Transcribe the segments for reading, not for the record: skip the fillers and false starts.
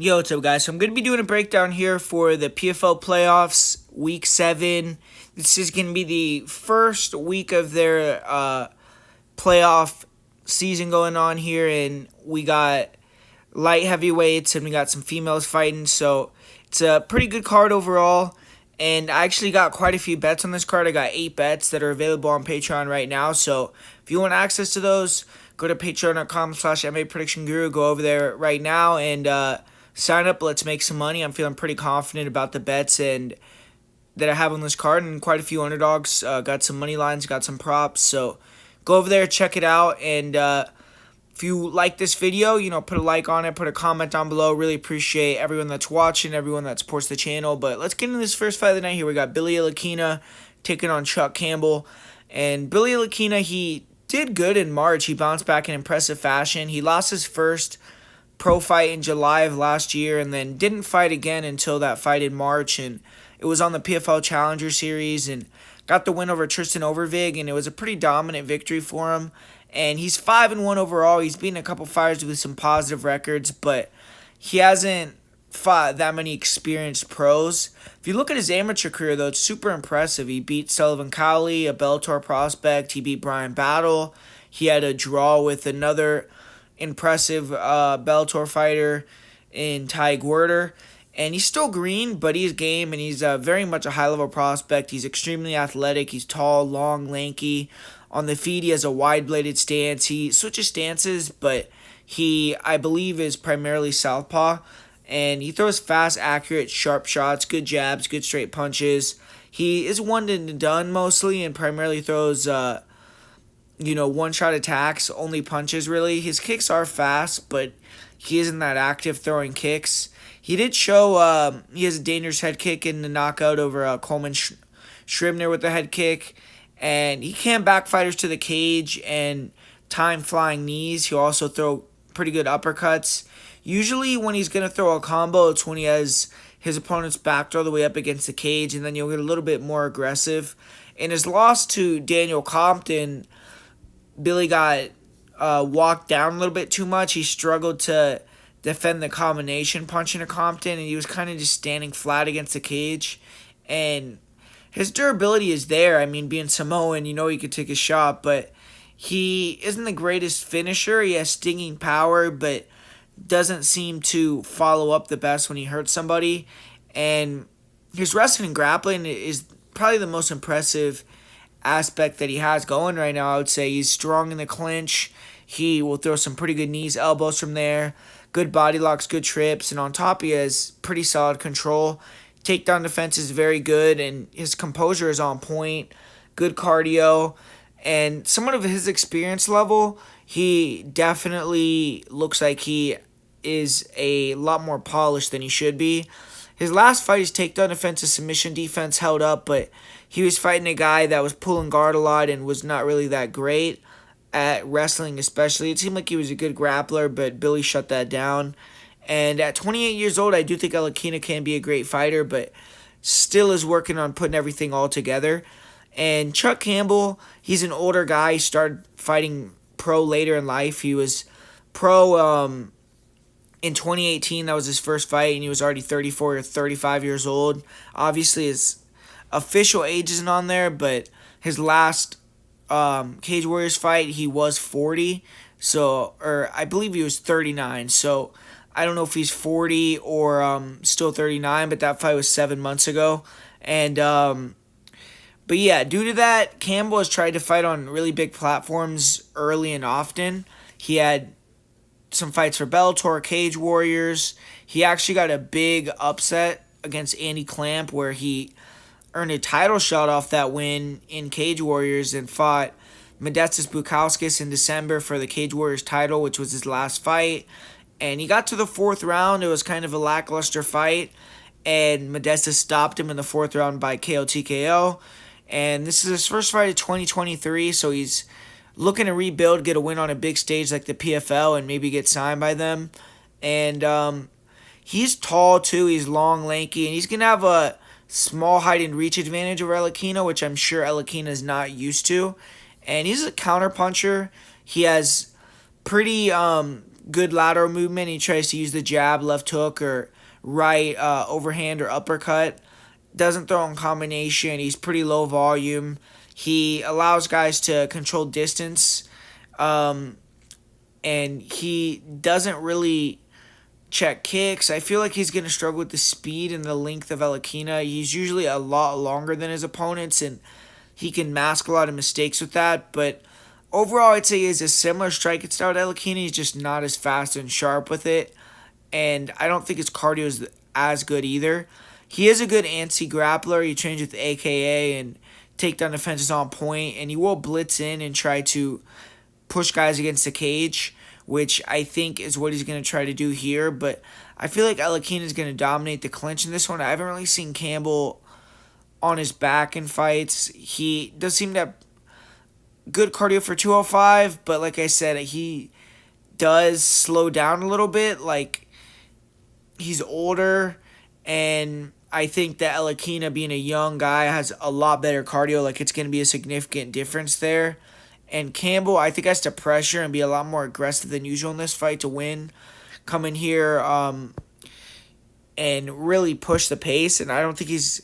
Yo, what's up, guys? So I'm going to be doing a breakdown here for the PFL playoffs, Week 7. This is going to be the first week of their playoff season going on here, and we got light heavyweights and we got some females fighting, so it's a pretty good card overall. And I actually got quite a few bets on this card. I got 8 bets that are available on Patreon right now, so if you want access to those, go to patreon.com/MAPredictionGuru. Go over there right now and sign up. Let's make some money. I'm feeling pretty confident about the bets and that I have on this card, and quite a few underdogs. Got some money lines, got some props. So go over there, check it out, and if you like this video, put a like on it, put a comment down below. Really appreciate everyone that's watching, everyone that supports the channel. But let's get into this first fight of the night here. We got Billy Lakina taking on Campbell, and Billy Lakina, he did good in March. He bounced back in impressive fashion. He lost his first pro fight in July of last year and then didn't fight again until that fight in March, and it was on the PFL Challenger Series, and got the win over Tristan Overvig, and it was a pretty dominant victory for him. And he's 5-1 overall. He's beaten a couple fighters with some positive records, but he hasn't fought that many experienced pros. If you look at his amateur career, though, it's super impressive. He beat Sullivan Cowley, a Bellator prospect. He beat Brian Battle. He had a draw with another impressive Bellator fighter in Ty Guerter. And he's still green, but he's game, and he's very much a high-level prospect. He's extremely athletic. He's tall, long, lanky. On the feet, he has a wide-bladed stance. He switches stances, but he, I believe, is primarily southpaw. And he throws fast, accurate, sharp shots, good jabs, good straight punches. He is one and done mostly, and primarily throws one-shot attacks, only punches, really. His kicks are fast, but he isn't that active throwing kicks. He did show he has a dangerous head kick in the knockout over Coleman Scribner with the head kick, and he can back fighters to the cage and time flying knees. He'll also throw pretty good uppercuts. Usually when he's going to throw a combo, it's when he has his opponent's backed all the way up against the cage, and then you'll get a little bit more aggressive. In his loss to Daniel Compton, Billy got walked down a little bit too much. He struggled to defend the combination punch into Compton, and he was kind of just standing flat against the cage. And his durability is there. I mean, being Samoan, he could take a shot, but he isn't the greatest finisher. He has stinging power, but doesn't seem to follow up the best when he hurts somebody. And his wrestling and grappling is probably the most impressive aspect that he has going right now. I would say he's strong in the clinch. He will throw some pretty good knees, elbows from there, good body locks, good trips, and on top he has pretty solid control. Takedown defense is very good, and his composure is on point, good cardio, and somewhat of his experience level, he definitely looks like he is a lot more polished than he should be. His last fight, his takedown defense, his submission defense held up, but he was fighting a guy that was pulling guard a lot and was not really that great at wrestling especially. It seemed like he was a good grappler, but Billy shut that down. And at 28 years old, I do think Lakina can be a great fighter, but still is working on putting everything all together. And Campbell, he's an older guy. He started fighting pro later in life. He was pro in 2018. That was his first fight, and he was already 34 or 35 years old. Obviously, his official age isn't on there, but his last Cage Warriors fight, he was 40, or I believe he was 39, so I don't know if he's 40 or still 39, but that fight was 7 months ago. And but yeah, due to that, Campbell has tried to fight on really big platforms early and often. He had some fights for Bellator, Cage Warriors. He actually got a big upset against Andy Clamp where he earned a title shot off that win in Cage Warriors and fought Modestas Bukauskas in December for the Cage Warriors title, which was his last fight. And he got to the 4th round. It was kind of a lackluster fight, and Modestas stopped him in the 4th round by KO TKO. And this is his first fight of 2023, so he's looking to rebuild, get a win on a big stage like the PFL, and maybe get signed by them. And he's tall, too. He's long, lanky, and he's going to have a small height and reach advantage over Lakina, which I'm sure Lakina is not used to. And he's a counterpuncher. He has pretty good lateral movement. He tries to use the jab, left hook, or right overhand or uppercut. Doesn't throw in combination. He's pretty low volume. He allows guys to control distance. And he doesn't really check kicks. I feel like he's going to struggle with the speed and the length of Lakina. He's usually a lot longer than his opponents, and he can mask a lot of mistakes with that. But overall, I'd say he has a similar striking style to Lakina. He's just not as fast and sharp with it, and I don't think his cardio is as good either. He is a good anti-grappler. He trains with AKA, and takedown defense is on point, and he will blitz in and try to push guys against the cage, which I think is what he's going to try to do here. But I feel like Lakina is going to dominate the clinch in this one. I haven't really seen Campbell on his back in fights. He does seem to have good cardio for 205, but like I said, he does slow down a little bit. Like, he's older, and I think that Lakina, being a young guy, has a lot better cardio. Like, it's going to be a significant difference there. And Campbell, I think, has to pressure and be a lot more aggressive than usual in this fight to win. Come in here and really push the pace, and I don't think he's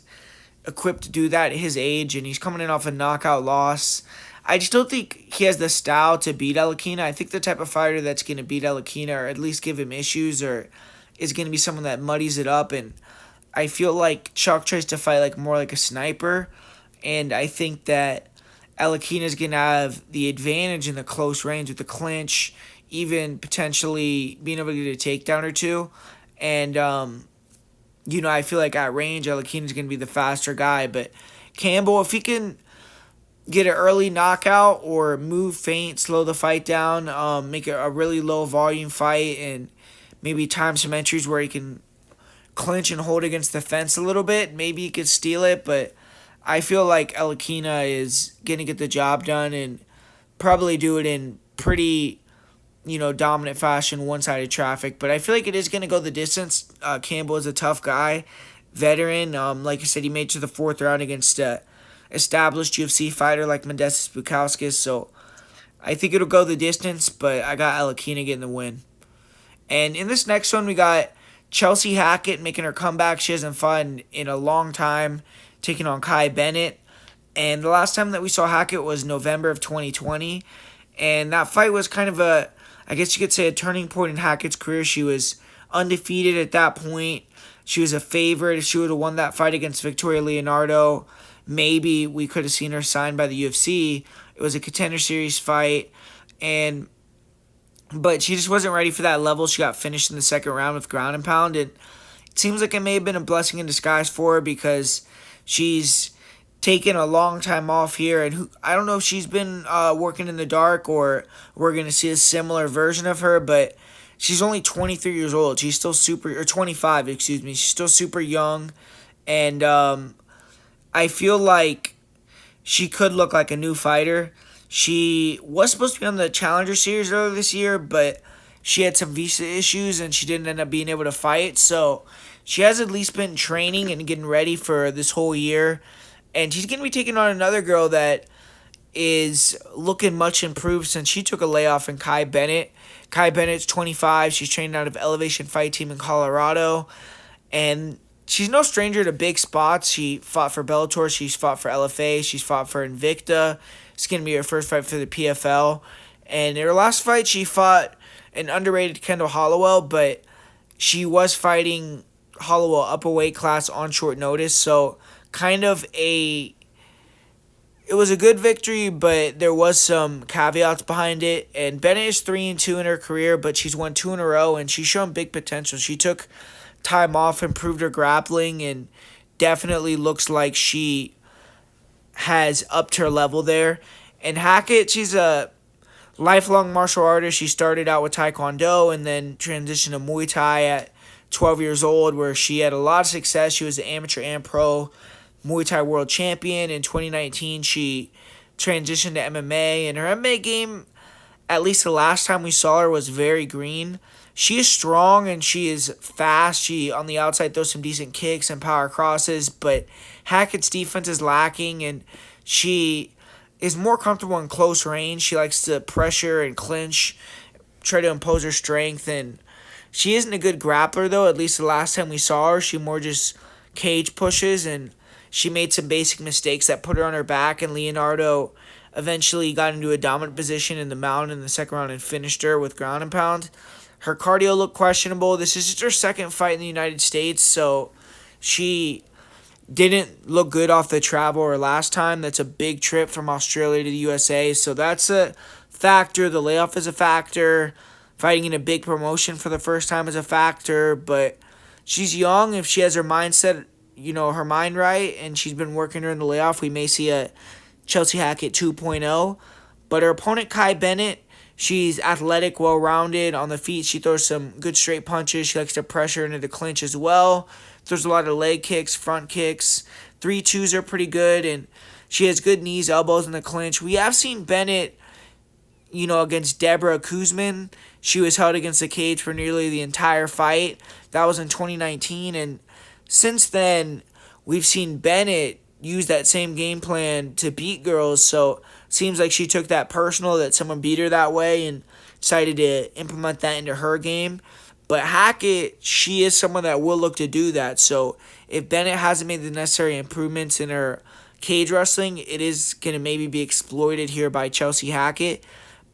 equipped to do that at his age, and he's coming in off a knockout loss. I just don't think he has the style to beat Lakina. I think the type of fighter that's going to beat Lakina, or at least give him issues, or is going to be someone that muddies it up. And I feel like Chuck tries to fight more like a sniper, and I think that Lakina is going to have the advantage in the close range with the clinch, even potentially being able to get a takedown or two. And, I feel like at range, Lakina is going to be the faster guy. But Campbell, if he can get an early knockout or move feint, slow the fight down, make it a really low volume fight, and maybe time some entries where he can clinch and hold against the fence a little bit, maybe he could steal it. But I feel like Lakina is going to get the job done and probably do it in pretty, dominant fashion, one-sided traffic. But I feel like it is going to go the distance. Campbell is a tough guy, veteran. Like I said, he made it to the fourth round against an established UFC fighter like Modestas Bukauskas. So I think it'll go the distance, but I got Lakina getting the win. And in this next one, we got Chelsea Hackett making her comeback. She hasn't fought in a long time, taking on Bennett. And the last time that we saw Hackett was November of 2020. And that fight was kind of I guess you could say, a turning point in Hackett's career. She was undefeated at that point. She was a favorite. If she would have won that fight against Victoria Leonardo, maybe we could have seen her signed by the UFC. It was a Contender Series fight. But she just wasn't ready for that level. She got finished in the second round with ground and pound. And it seems like it may have been a blessing in disguise for her, because she's taken a long time off here, and I don't know if she's been working in the dark or we're going to see a similar version of her, but she's only 23 years old. She's still 25, excuse me. She's still super young, and I feel like she could look like a new fighter. She was supposed to be on the Challenger Series earlier this year, but she had some visa issues, and she didn't end up being able to fight, so she has at least been training and getting ready for this whole year. And she's going to be taking on another girl that is looking much improved since she took a layoff in Bennett. Bennett's 25. She's training out of Elevation Fight Team in Colorado. And she's no stranger to big spots. She fought for Bellator. She's fought for LFA. She's fought for Invicta. It's going to be her first fight for the PFL. And in her last fight, she fought an underrated Kendall Hollowell, but she was fighting Hollowell up a weight class on short notice. So it was a good victory, but there was some caveats behind it. And Bennett is 3-2 in her career, but she's won 2 in a row, and she's shown big potential. She took time off, improved her grappling, and definitely looks like she has upped her level there. And Hackett, she's a lifelong martial artist. She started out with Taekwondo and then transitioned to Muay Thai at 12 years old, where she had a lot of success. She was an amateur and pro Muay Thai world champion. In 2019, she transitioned to MMA, and her MMA game, at least the last time we saw her, was very green. She is strong and she is fast. She, on the outside, throws some decent kicks and power crosses, but Hackett's defense is lacking, and she is more comfortable in close range. She likes to pressure and clinch, try to impose her strength. And she isn't a good grappler, though. At least the last time we saw her, she more just cage pushes, and she made some basic mistakes that put her on her back, and Leonardo eventually got into a dominant position in the mount in the second round and finished her with ground and pound. Her cardio looked questionable. This is just her second fight in the United States, so she didn't look good off the travel or last time. That's a big trip from Australia to the USA, so that's a factor. The layoff is a factor. Fighting in a big promotion for the first time is a factor, but she's young. If she has her mindset, her mind right, and she's been working during the layoff, we may see a Chelsea Hackett 2.0. But her opponent, Kai Bennett, she's athletic, well-rounded. On the feet, she throws some good straight punches. She likes to pressure into the clinch as well. Throws a lot of leg kicks, front kicks. 3-2s are pretty good, and she has good knees, elbows in the clinch. We have seen Bennett, against Deborah Kuzmin. She was held against the cage for nearly the entire fight. That was in 2019, and since then, we've seen Bennett use that same game plan to beat girls, so it seems like she took that personal that someone beat her that way and decided to implement that into her game. But Hackett, she is someone that will look to do that, so if Bennett hasn't made the necessary improvements in her cage wrestling, it is going to maybe be exploited here by Chelsea Hackett.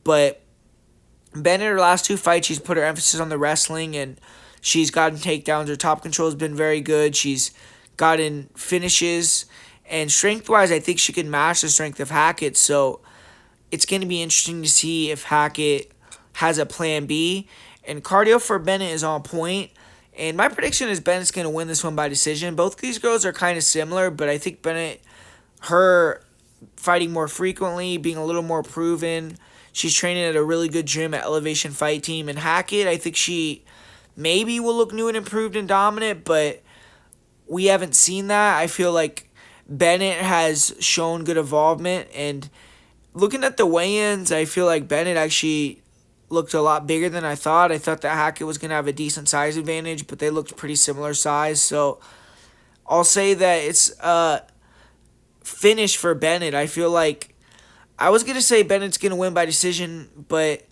But Bennett, her last two fights, she's put her emphasis on the wrestling, and she's gotten takedowns. Her top control has been very good. She's gotten finishes, and strength-wise, I think she can match the strength of Hackett. So it's going to be interesting to see if Hackett has a plan B. And cardio for Bennett is on point. And my prediction is Bennett's going to win this one by decision. Both these girls are kind of similar, but I think Bennett, her fighting more frequently, being a little more proven. She's training at a really good gym at Elevation Fight Team. And Hackett, I think she maybe will look new and improved and dominant, but we haven't seen that. I feel like Bennett has shown good involvement. And looking at the weigh-ins, I feel like Bennett actually looked a lot bigger than I thought. I thought that Hackett was going to have a decent size advantage, but they looked pretty similar size. So I'll say that it's a finish for Bennett. I feel like I was going to say Bennett's going to win by decision, but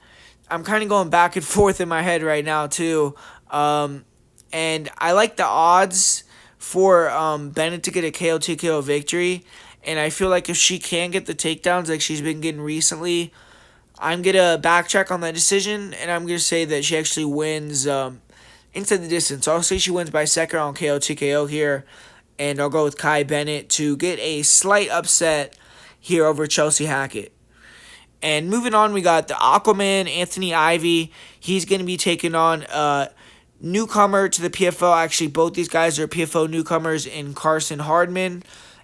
I'm kind of going back and forth in my head right now too. And I like the odds for Bennett to get a KO TKO victory. And I feel like if she can get the takedowns like she's been getting recently, I'm going to backtrack on that decision, and I'm going to say that she actually wins into the distance. I'll say she wins by second round KO TKO here, and I'll go with Kai Bennett to get a slight upset here over Chelsea Hackett. And moving on, we got the Aquaman, Anthony Ivy. He's going to be taking on a newcomer to the PFL. Actually, both these guys are PFL newcomers in Carson Hardman.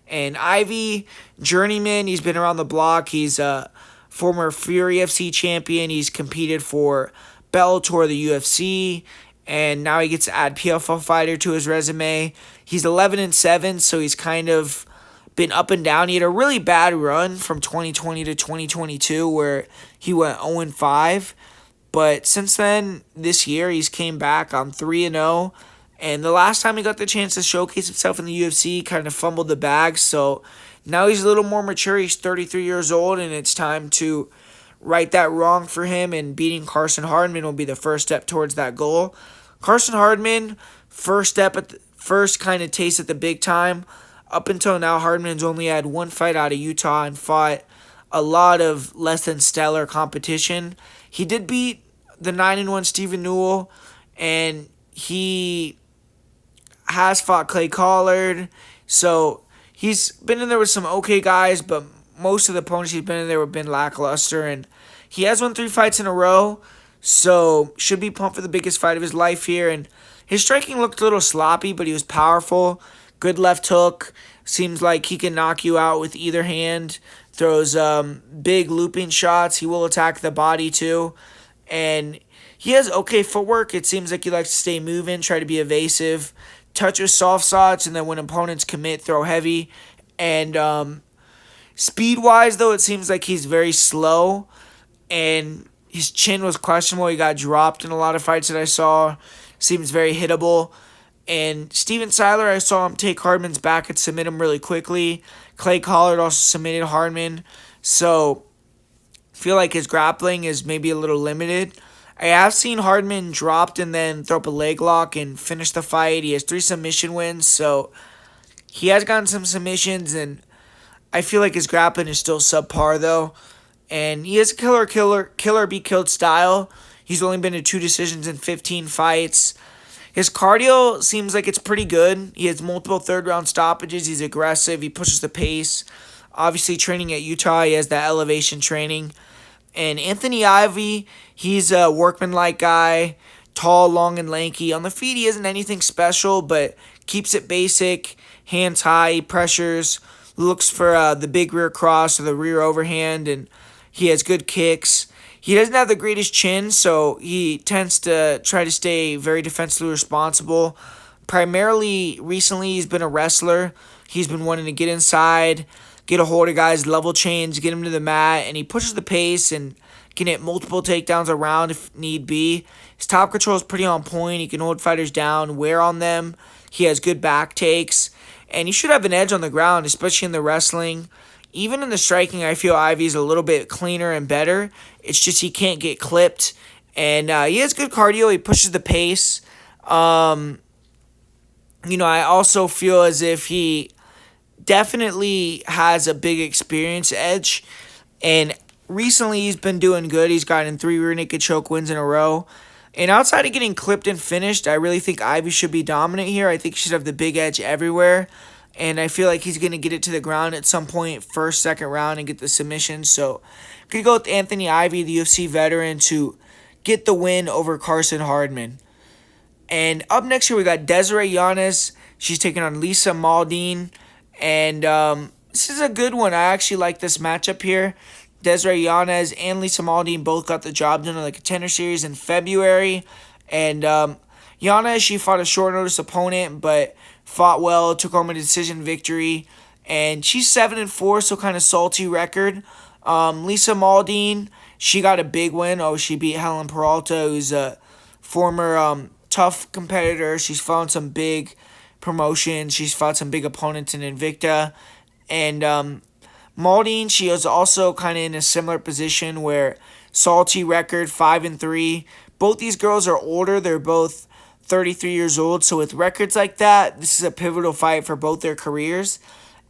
And Ivy, journeyman, he's been around the block. He's a former Fury FC champion. He's competed for Bellator, the UFC, and now he gets to add PFL fighter to his resume. He's 11-7, so he's kind of been up and down. He had a really bad run from 2020 to 2022 where he went 0-5. But since then, this year, he's came back on 3-0. And the last time he got the chance to showcase himself in the UFC, kind of fumbled the bag. So now he's a little more mature. He's 33 years old, and it's time to right that wrong for him. And beating Carson Hardman will be the first step towards that goal. Carson Hardman, first kind of taste at the big time. Up until now, Hardman's only had one fight out of Utah and fought a lot of less than stellar competition. He did beat the 9-1 Stephen Newell, and he has fought Clay Collard. So he's been in there with some okay guys, but most of the opponents he's been in there have been lackluster. And he has won 3 fights in a row, so should be pumped for the biggest fight of his life here. And his striking looked a little sloppy, but he was powerful. Good left hook. Seems like he can knock you out with either hand. Throws big looping shots. He will attack the body too. And he has okay footwork. It seems like he likes to stay moving, try to be evasive. Touches soft shots, and then when opponents commit, throw heavy. And speed-wise, though, it seems like he's very slow. And his chin was questionable. He got dropped in a lot of fights that I saw. Seems very hittable. And Steven Seiler, I saw him take Hardman's back and submit him really quickly. Clay Collard also submitted Hardman. So I feel like his grappling is maybe a little limited. I have seen Hardman dropped and then throw up a leg lock and finish the fight. He has 3 submission wins, so he has gotten some submissions, and I feel like his grappling is still subpar though. And he has a killer be killed style. He's only been to 2 decisions in 15 fights. His cardio seems like it's pretty good. He has multiple third round stoppages. He's aggressive. He pushes the pace. Obviously, training at Utah, he has that elevation training. And Anthony Ivy, he's a workmanlike guy, tall, long, and lanky. On the feet, he isn't anything special, but keeps it basic, hands high, pressures, looks for the big rear cross or the rear overhand, and he has good kicks. He doesn't have the greatest chin, so he tends to try to stay very defensively responsible. Primarily, recently, he's been a wrestler. He's been wanting to get inside, get a hold of guys, level change, get him to the mat, and he pushes the pace and can hit multiple takedowns around if need be. His top control is pretty on point. He can hold fighters down, wear on them. He has good back takes, and he should have an edge on the ground, especially in the wrestling. Even in the striking, I feel Ivy's a little bit cleaner and better. It's just he can't get clipped. And he has good cardio. He pushes the pace. I also feel as if he definitely has a big experience edge. And recently he's been doing good. He's gotten 3 rear naked choke wins in a row. And outside of getting clipped and finished, I really think Ivy should be dominant here. I think he should have the big edge everywhere. And I feel like he's going to get it to the ground at some point, first, second round, and get the submission. So, I'm going to go with Anthony Ivy, the UFC veteran, to get the win over Carson Hardman. And up next here, we got Desiree Yana. She's taking on Lisa Mauldin. And this is a good one. I actually like this matchup here. Desiree Yana and Lisa Mauldin both got the job done in the Contender Series in February. And Yana, she fought a short notice opponent, but fought well, took home a decision victory, and she's 7-4, so kind of salty record. Lisa Mauldin, she got a big win. She beat Helen Peralta, who's a former tough competitor. She's fought some big promotions. She's fought some big opponents in Invicta, and Mauldin, she is also kind of in a similar position where salty record, 5-3. Both these girls are older. They're both 33 years old, so with records like that, this is a pivotal fight for both their careers.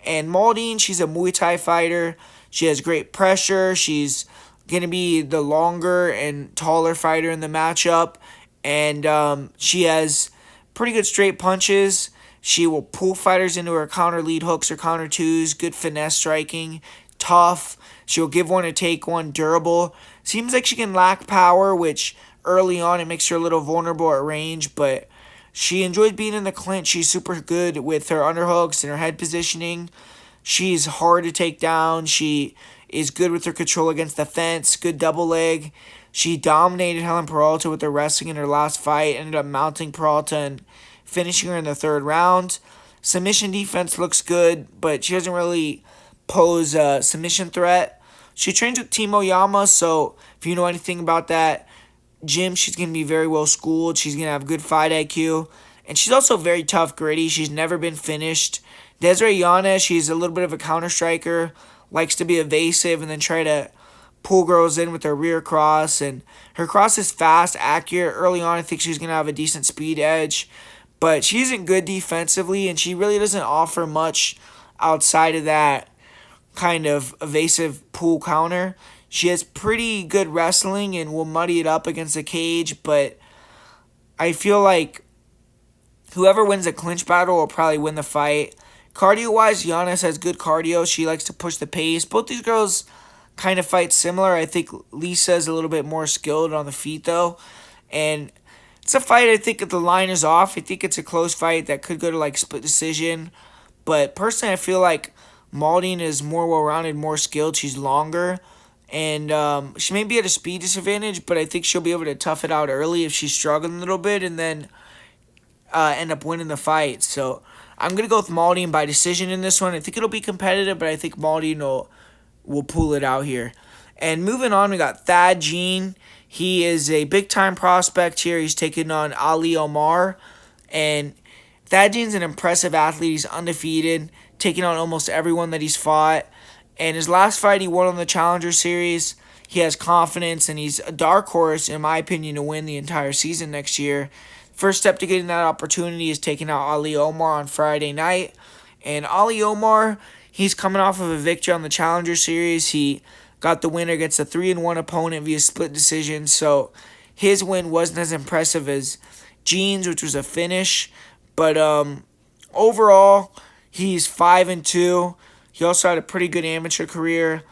And Mauldin, she's a Muay Thai fighter. She has great pressure. She's going to be the longer and taller fighter in the matchup. And she has pretty good straight punches. She will pull fighters into her counter lead hooks or counter twos. Good finesse striking. Tough. She'll give one to take one. Durable. Seems like she can lack power, which early on, it makes her a little vulnerable at range, but she enjoys being in the clinch. She's super good with her underhooks and her head positioning. She's hard to take down. She is good with her control against the fence, good double leg. She dominated Helen Peralta with her wrestling in her last fight, ended up mounting Peralta and finishing her in the 3rd round. Submission defense looks good, but she doesn't really pose a submission threat. She trains with Timo Yama, so if you know anything about that gym, she's going to be very well schooled. She's going to have good fight IQ. And she's also very tough, gritty. She's never been finished. Desiree Yana, she's a little bit of a counter striker. Likes to be evasive and then try to pull girls in with her rear cross. And her cross is fast, accurate. Early on, I think she's going to have a decent speed edge. But she isn't good defensively, and she really doesn't offer much outside of that kind of evasive pull counter. She has pretty good wrestling and will muddy it up against the cage, but I feel like whoever wins the clinch battle will probably win the fight. Cardio-wise, Yana has good cardio. She likes to push the pace. Both these girls kind of fight similar. I think Lisa is a little bit more skilled on the feet, though. And it's a fight, I think, if the line is off. I think it's a close fight that could go to, split decision. But personally, I feel like Mauldin is more well-rounded, more skilled. She's longer. And she may be at a speed disadvantage, but I think she'll be able to tough it out early if she's struggling a little bit and then end up winning the fight. So I'm going to go with Mauldin by decision in this one. I think it'll be competitive, but I think Mauldin will pull it out here. And moving on, we got Thad Jean. He is a big-time prospect here. He's taking on Ali Omar. And Thad Jean's an impressive athlete. He's undefeated, taking on almost everyone that he's fought. And his last fight, he won on the Challenger Series. he has confidence, and he's a dark horse, in my opinion, to win the entire season next year. First step to getting that opportunity is taking out Ali Omar on Friday night. And Ali Omar, he's coming off of a victory on the Challenger Series. He got the winner against a 3-1 opponent via split decision, so his win wasn't as impressive as Jean's, which was a finish. But overall, he's 5-2. He also had a pretty good amateur career,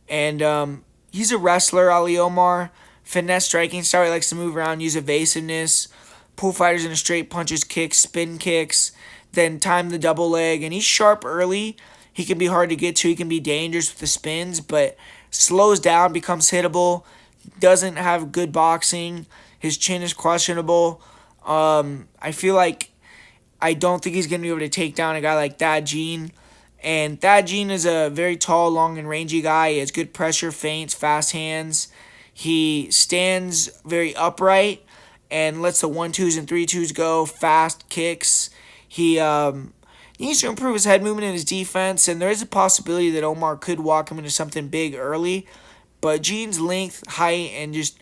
and he's a wrestler, Ali Omar. Finesse striking style. He likes to move around, use evasiveness, pull fighters in a straight, punches, kicks, spin kicks, then time the double leg. And he's sharp early. He can be hard to get to. He can be dangerous with the spins, but slows down, becomes hittable, doesn't have good boxing. His chin is questionable. I feel like I don't think he's going to be able to take down a guy like Thad Jean. And Thad Jean is a very tall, long, and rangy guy. He has good pressure, feints, fast hands. He stands very upright and lets the 1-2s and 3-2s go, fast kicks. He needs to improve his head movement and his defense, and there is a possibility that Omar could walk him into something big early. But Jean's length, height, and just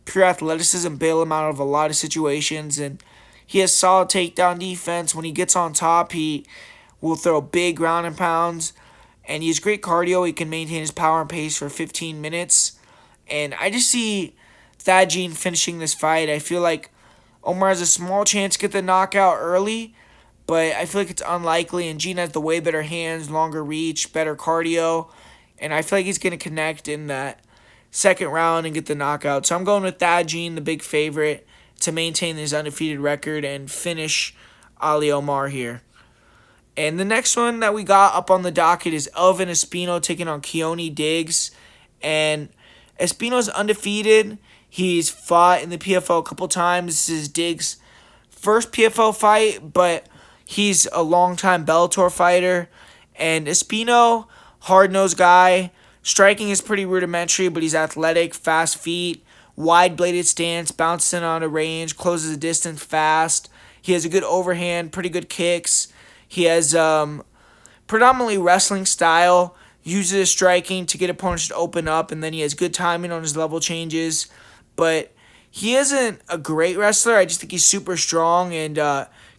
pure athleticism bail him out of a lot of situations, and he has solid takedown defense. When he gets on top, he will throw big ground and pounds, and he has great cardio. He can maintain his power and pace for 15 minutes, and I just see Thad Jean finishing this fight. I feel like Omar has a small chance to get the knockout early, but I feel like it's unlikely, and Jean has the way better hands, longer reach, better cardio, and I feel like he's going to connect in that second round and get the knockout. So I'm going with Thad Jean, the big favorite, to maintain his undefeated record and finish Ali Omar here. And the next one that we got up on the docket is Elvin Espino taking on Keone Diggs. And Espino's undefeated. He's fought in the PFL a couple times. This is Diggs' first PFL fight, but he's a longtime Bellator fighter. And Espino, hard-nosed guy. Striking is pretty rudimentary, but he's athletic, fast feet, wide-bladed stance, bounces in on a range, closes the distance fast. He has a good overhand, pretty good kicks. He has predominantly wrestling style, uses his striking to get opponents to open up, and then he has good timing on his level changes. But he isn't a great wrestler. I just think he's super strong and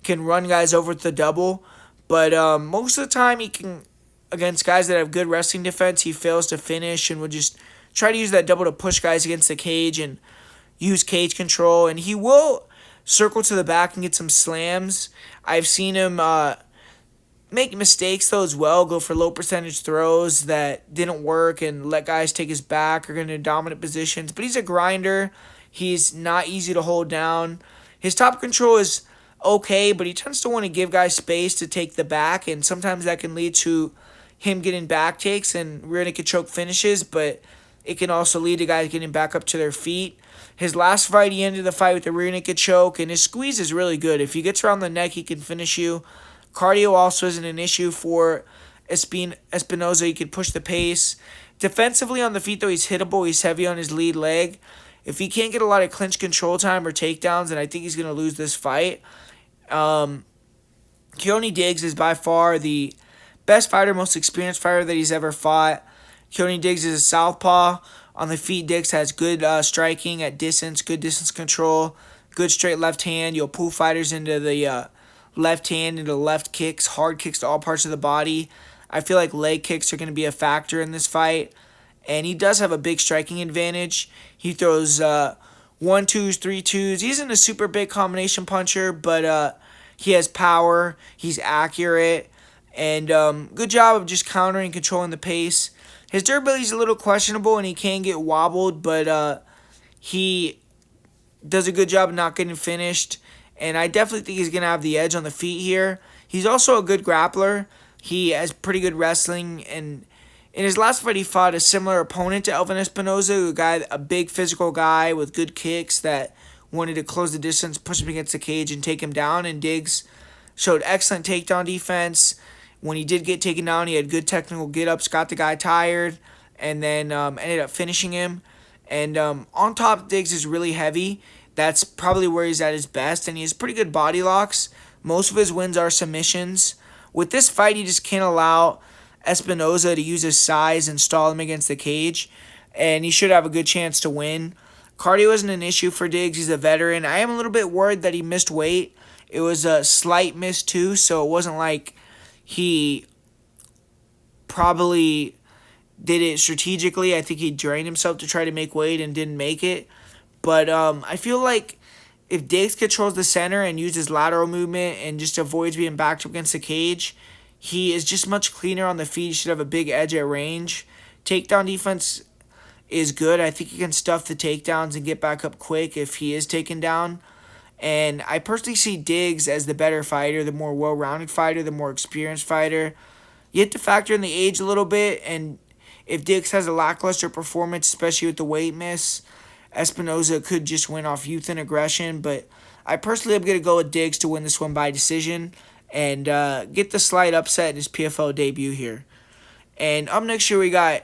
can run guys over with the double. But most of the time he can, against guys that have good wrestling defense, he fails to finish and will just try to use that double to push guys against the cage and use cage control. And he will circle to the back and get some slams. I've seen him make mistakes, though, as well. Go for low percentage throws that didn't work and let guys take his back or get into dominant positions. But he's a grinder. He's not easy to hold down. His top control is okay, but he tends to want to give guys space to take the back, and sometimes that can lead to him getting back takes and rear naked choke finishes, but it can also lead to guys getting back up to their feet. His last fight, he ended the fight with a rear naked choke, and his squeeze is really good. If he gets around the neck, he can finish you. Cardio also isn't an issue for Espinoza. He can push the pace. Defensively on the feet, though, he's hittable. He's heavy on his lead leg. If he can't get a lot of clinch control time or takedowns, then I think he's going to lose this fight. Keone Diggs is by far the best fighter, most experienced fighter that he's ever fought. Keone Diggs is a southpaw. On the feet, Diggs has good striking at distance, good distance control, good straight left hand. You'll pull fighters into the left hand, into left kicks, hard kicks to all parts of the body. I feel like leg kicks are going to be a factor in this fight. And he does have a big striking advantage. He throws 1-2s, 3-2s. He isn't a super big combination puncher, but he has power. He's accurate. And good job of just countering and controlling the pace. His durability is a little questionable, and he can get wobbled, but he does a good job of not getting finished. And I definitely think he's going to have the edge on the feet here. He's also a good grappler. He has pretty good wrestling, and in his last fight, he fought a similar opponent to Elvin Espinoza, a big physical guy with good kicks that wanted to close the distance, push him against the cage, and take him down. And Diggs showed excellent takedown defense. When he did get taken down, he had good technical get-ups, got the guy tired, and then ended up finishing him. And on top, Diggs is really heavy. That's probably where he's at his best, and he has pretty good body locks. Most of his wins are submissions. With this fight, he just can't allow Espinoza to use his size and stall him against the cage. and he should have a good chance to win. Cardio isn't an issue for Diggs. He's a veteran. I am a little bit worried that he missed weight. It was a slight miss too, so it wasn't like he probably did it strategically. I think he drained himself to try to make weight and didn't make it. But I feel like if Diggs controls the center and uses lateral movement and just avoids being backed up against the cage, he is just much cleaner on the feet. He should have a big edge at range. Takedown defense is good. I think he can stuff the takedowns and get back up quick if he is taken down. And I personally see Diggs as the better fighter, the more well-rounded fighter, the more experienced fighter. You have to factor in the age a little bit, and if Diggs has a lackluster performance, especially with the weight miss, Espinoza could just win off youth and aggression. But I personally am going to go with Diggs to win this one by decision and get the slight upset in his PFL debut here. And up next year we got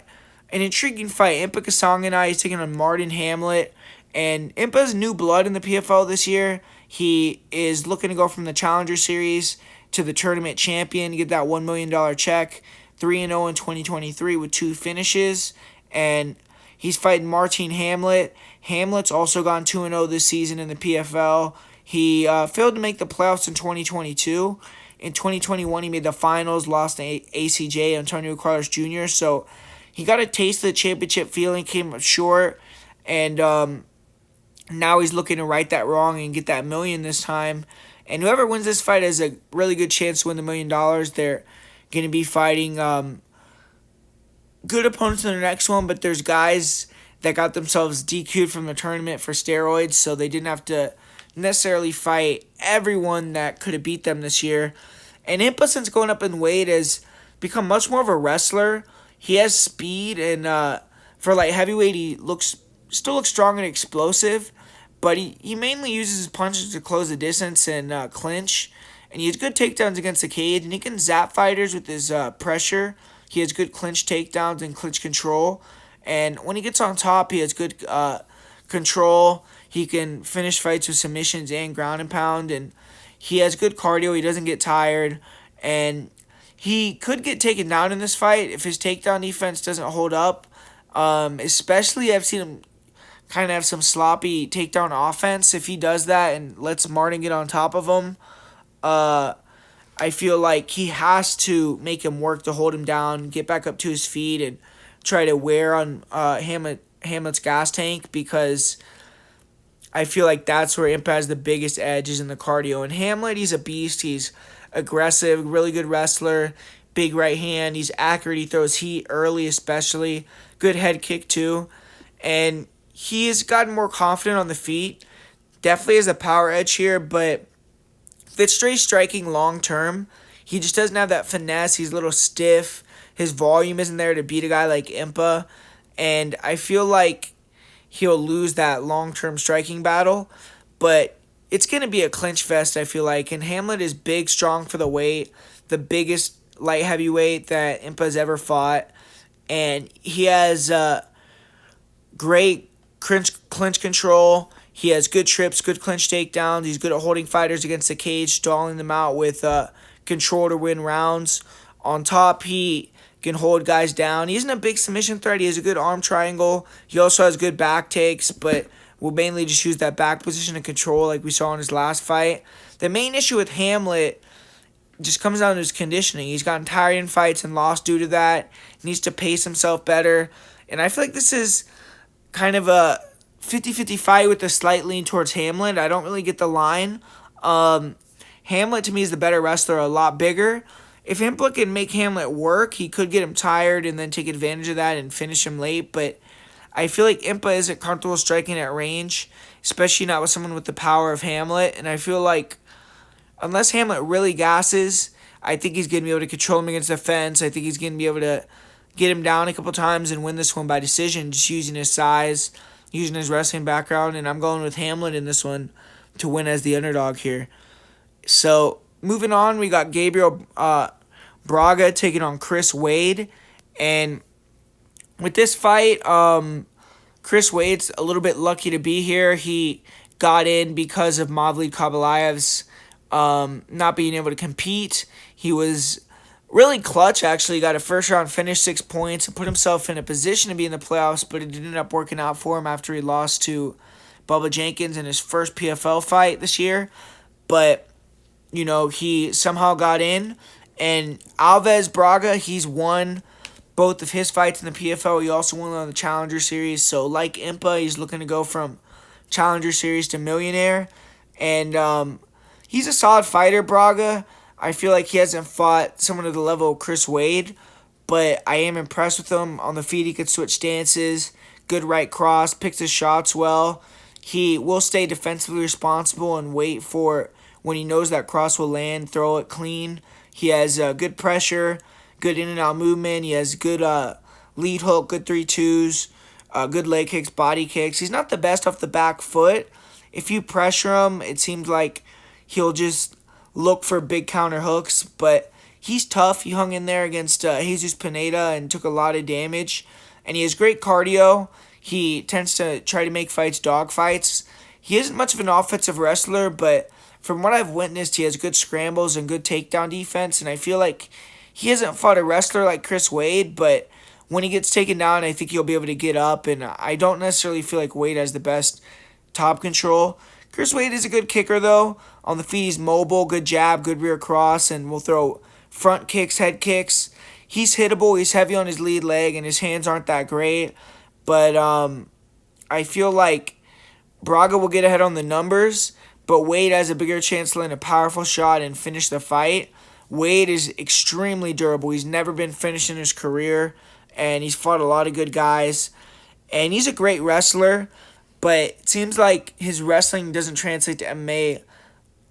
an intriguing fight. Impa Kasanganay is taking on Mauldin Hamlet. And Impa's new blood in the PFL this year. He is looking to go from the Challenger Series to the tournament champion, get that $1 million check. 3-0 in 2023 with 2 finishes. And he's fighting Martin Hamlet. Hamlet's also gone 2-0 this season in the PFL. He failed to make the playoffs in 2022. In 2021, he made the finals, lost to ACJ, Antonio Carlos Jr. So he got a taste of the championship feeling, came up short. And now he's looking to right that wrong and get that $1 million this time. And whoever wins this fight has a really good chance to win the $1 million. They're going to be fighting good opponents in the next one, but there's guys that got themselves DQ'd from the tournament for steroids, so they didn't have to necessarily fight everyone that could have beat them this year. And Impa, since going up in weight, has become much more of a wrestler. He has speed, and for light heavyweight, he still looks strong and explosive, but he mainly uses his punches to close the distance and clinch. And he has good takedowns against the cage, and he can zap fighters with his pressure. He has good clinch takedowns and clinch control. And when he gets on top, he has good control. He can finish fights with submissions and ground and pound. And he has good cardio. He doesn't get tired. And he could get taken down in this fight if his takedown defense doesn't hold up. Especially, I've seen him kind of have some sloppy takedown offense. If he does that and lets Martin get on top of him, I feel like he has to make him work to hold him down, get back up to his feet, and try to wear on Hamlet's gas tank, because I feel like that's where Impa has the biggest edge, is in the cardio. And Hamlet, he's a beast. He's aggressive, really good wrestler, big right hand. He's accurate. He throws heat early especially. Good head kick too. And he has gotten more confident on the feet. Definitely has a power edge here, but if it's straight striking long term, he just doesn't have that finesse. He's a little stiff. His volume isn't there to beat a guy like Impa. And I feel like he'll lose that long-term striking battle. But it's going to be a clinch fest, I feel like. And Hamlet is big, strong for the weight. The biggest light heavyweight that Impa's ever fought. And he has great clinch control. He has good trips, good clinch takedowns. He's good at holding fighters against the cage, stalling them out with control to win rounds. On top, he can hold guys down. He isn't a big submission threat. He has a good arm triangle. He also has good back takes, but will mainly just use that back position to control like we saw in his last fight. The main issue with Hamlet just comes down to his conditioning. He's gotten tired in fights and lost due to that. He needs to pace himself better. And I feel like this is kind of a 50-50 fight with a slight lean towards Hamlet. I don't really get the line. Hamlet, to me, is the better wrestler, a lot bigger. If Impa can make Hamlet work, he could get him tired and then take advantage of that and finish him late. But I feel like Impa isn't comfortable striking at range, especially not with someone with the power of Hamlet. And I feel like unless Hamlet really gasses, I think he's going to be able to control him against the fence. I think he's going to be able to get him down a couple times and win this one by decision, just using his size, using his wrestling background. And I'm going with Hamlet in this one to win as the underdog here. So moving on, we got Gabriel Braga taking on Chris Wade. And with this fight, Chris Wade's a little bit lucky to be here. He got in because of Mavlid Kabalayev's not being able to compete. He was really clutch, actually. Got a first round finish, 6 points, and put himself in a position to be in the playoffs, but it ended up working out for him after he lost to Bubba Jenkins in his first PFL fight this year. But, he somehow got in. And Alves Braga, he's won both of his fights in the PFL. He also won on the Challenger Series. So, like Impa, he's looking to go from Challenger Series to millionaire. And he's a solid fighter, Braga. I feel like he hasn't fought someone at the level of Chris Wade, but I am impressed with him. On the feet, he could switch stances, good right cross, picks his shots well. He will stay defensively responsible and wait for when he knows that cross will land, throw it clean. He has good pressure, good in and out movement. He has good lead hook, good 3-2s, good leg kicks, body kicks. He's not the best off the back foot. If you pressure him, it seems like he'll just look for big counter hooks, but he's tough. He hung in there against Jesus Pineda and took a lot of damage, and he has great cardio. He tends to try to make fights dog fights. He isn't much of an offensive wrestler, but from what I've witnessed, he has good scrambles and good takedown defense, and I feel like he hasn't fought a wrestler like Chris Wade, but when he gets taken down, I think he'll be able to get up, and I don't necessarily feel like Wade has the best top control. Chris Wade is a good kicker, though. On the feet, he's mobile, good jab, good rear cross, and will throw front kicks, head kicks. He's hittable. He's heavy on his lead leg, and his hands aren't that great. But I feel like Braga will get ahead on the numbers, but Wade has a bigger chance to land a powerful shot and finish the fight. Wade is extremely durable. He's never been finished in his career, and he's fought a lot of good guys. And he's a great wrestler, but it seems like his wrestling doesn't translate to MMA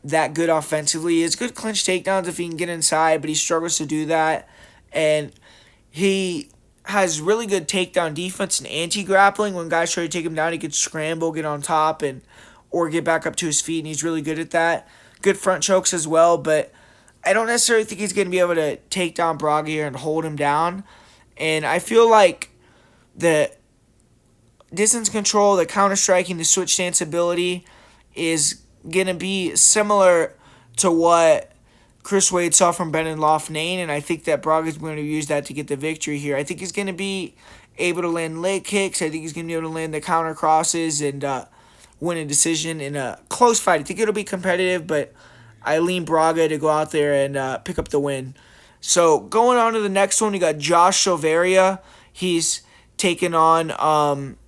that good offensively. He has good clinch takedowns if he can get inside, but he struggles to do that. And he has really good takedown defense and anti-grappling. When guys try to take him down, he could scramble, get on top, or get back up to his feet, and he's really good at that. Good front chokes as well, but I don't necessarily think he's going to be able to take down Braga here and hold him down. And I feel like the distance control, the counter-striking, the switch stance ability is going to be similar to what Chris Wade saw from Bennett and Loughnane, and I think that Braga's going to use that to get the victory here. I think he's going to be able to land leg kicks. I think he's going to be able to land the counter crosses and win a decision in a close fight. I think it'll be competitive, but I lean Braga to go out there and pick up the win. So going on to the next one, we got Josh Silveria. He's taking on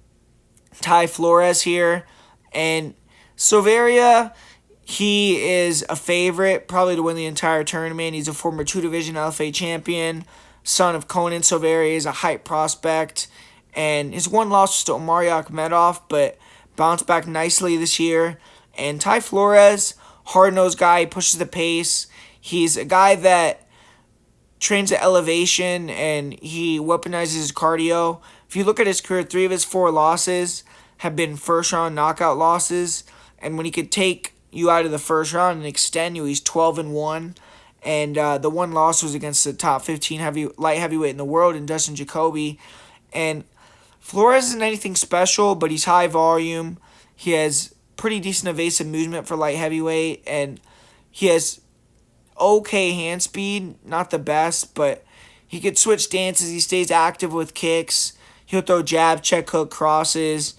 Ty Flores here, and Silveria, he is a favorite probably to win the entire tournament. He's a former 2-division LFA champion, son of Conan Silveria. He's a hype prospect, and his one loss was to Omar Akhmedov, but bounced back nicely this year. And Ty Flores, hard-nosed guy, he pushes the pace. He's a guy that trains at elevation, and he weaponizes his cardio. If you look at his career, 3 of his 4 losses have been first-round knockout losses. And when he could take you out of the first round and extend you, he's 12-1. And the one loss was against the top 15 light heavyweight in the world in Dustin Jacoby. And Flores isn't anything special, but he's high volume. He has pretty decent evasive movement for light heavyweight. And he has okay hand speed, not the best, but he could switch stances. He stays active with kicks. He'll throw jab, check hook, crosses.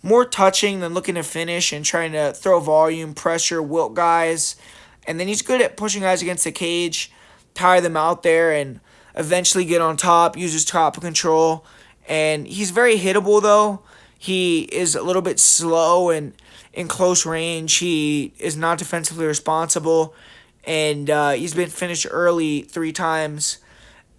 More touching than looking to finish and trying to throw volume, pressure, wilt guys. And then he's good at pushing guys against the cage, tire them out there, and eventually get on top, uses top control. And he's very hittable, though. He is a little bit slow and in close range. He is not defensively responsible. And he's been finished early 3 times.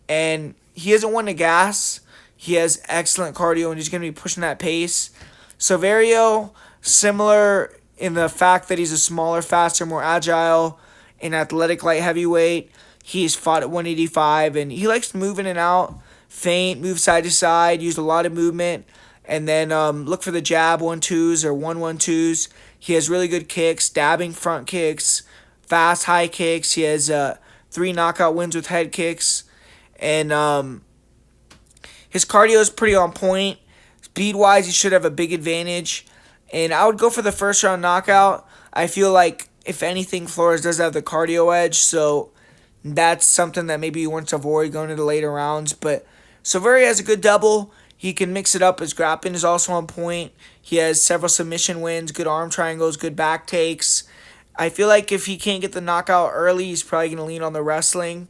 And he hasn't won the gas. He has excellent cardio, and he's going to be pushing that pace. Silverio, similar in the fact that he's a smaller, faster, more agile, and athletic light heavyweight. He's fought at 185, and he likes to move in and out, feint, move side to side, use a lot of movement, and then look for the jab 1-2s or 1-1-2s. He has really good kicks, dabbing front kicks, fast high kicks. He has 3 knockout wins with head kicks, and his cardio is pretty on point. Speed-wise, he should have a big advantage. And I would go for the first-round knockout. I feel like, if anything, Flores does have the cardio edge. So That's something that maybe you want to avoid going to the later rounds. But Silveria has a good double. He can mix it up. His grappling is also on point. He has several submission wins, good arm triangles, good back takes. I feel like if he can't get the knockout early, he's probably going to lean on the wrestling.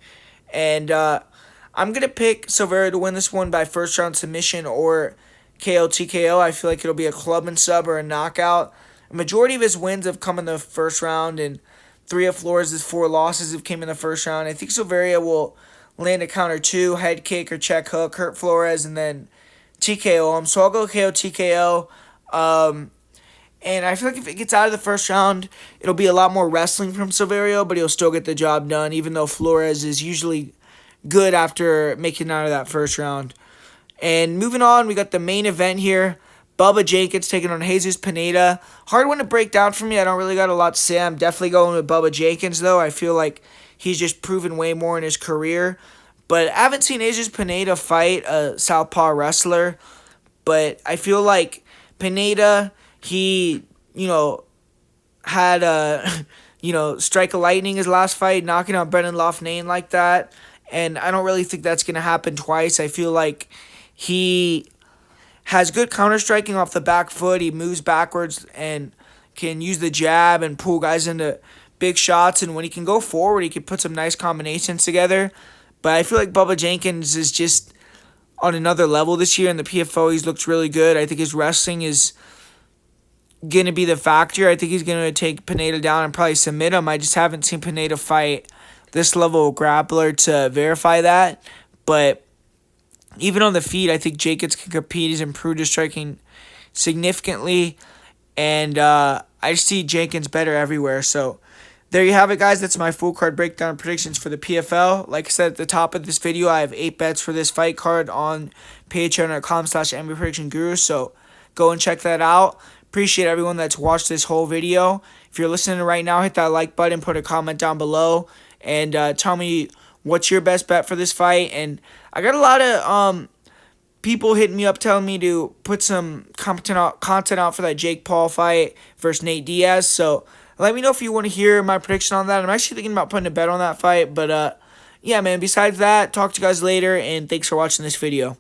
And I'm going to pick Silveria to win this one by first round submission or KO TKO. I feel like it'll be a club and sub or a knockout. A majority of his wins have come in the first round, and 3 of Flores' 4 losses have came in the first round. I think Silveria will land a counter 2, head kick or check hook, hurt Flores, and then TKO him. So I'll go KO TKO. And I feel like if it gets out of the first round, it'll be a lot more wrestling from Silverio, but he'll still get the job done, even though Flores is usually good after making it out of that first round. And moving on, we got the main event here. Bubba Jenkins taking on Jesus Pineda. Hard one to break down for me. I don't really got a lot to say. I'm definitely going with Bubba Jenkins, though. I feel like he's just proven way more in his career. But I haven't seen Jesus Pineda fight a southpaw wrestler. But I feel like Pineda, he, had a, strike of lightning his last fight, knocking out Brennan Loughnane like that. And I don't really think that's going to happen twice. I feel like he has good counter-striking off the back foot. He moves backwards and can use the jab and pull guys into big shots. And when he can go forward, he can put some nice combinations together. But I feel like Bubba Jenkins is just on another level this year. In the PFL, he's looked really good. I think his wrestling is going to be the factor. I think he's going to take Pineda down and probably submit him. I just haven't seen Pineda fight this level of grappler to verify that. But even on the feet, I think Jenkins can compete. He's improved his striking significantly. And I see Jenkins better everywhere. So there you have it, guys. That's my full card breakdown predictions for the PFL. Like I said at the top of this video, I have 8 bets for this fight card on patreon.com/MMAPredictionGuru. So go and check that out. Appreciate everyone that's watched this whole video. If you're listening right now, hit that like button, put a comment down below, and tell me what's your best bet for this fight. And I got a lot of people hitting me up telling me to put some content out for that Jake Paul fight versus Nate Diaz. So let me know if you want to hear my prediction on that. I'm actually thinking about putting a bet on that fight. But yeah, man, besides that, talk to you guys later, and thanks for watching this video.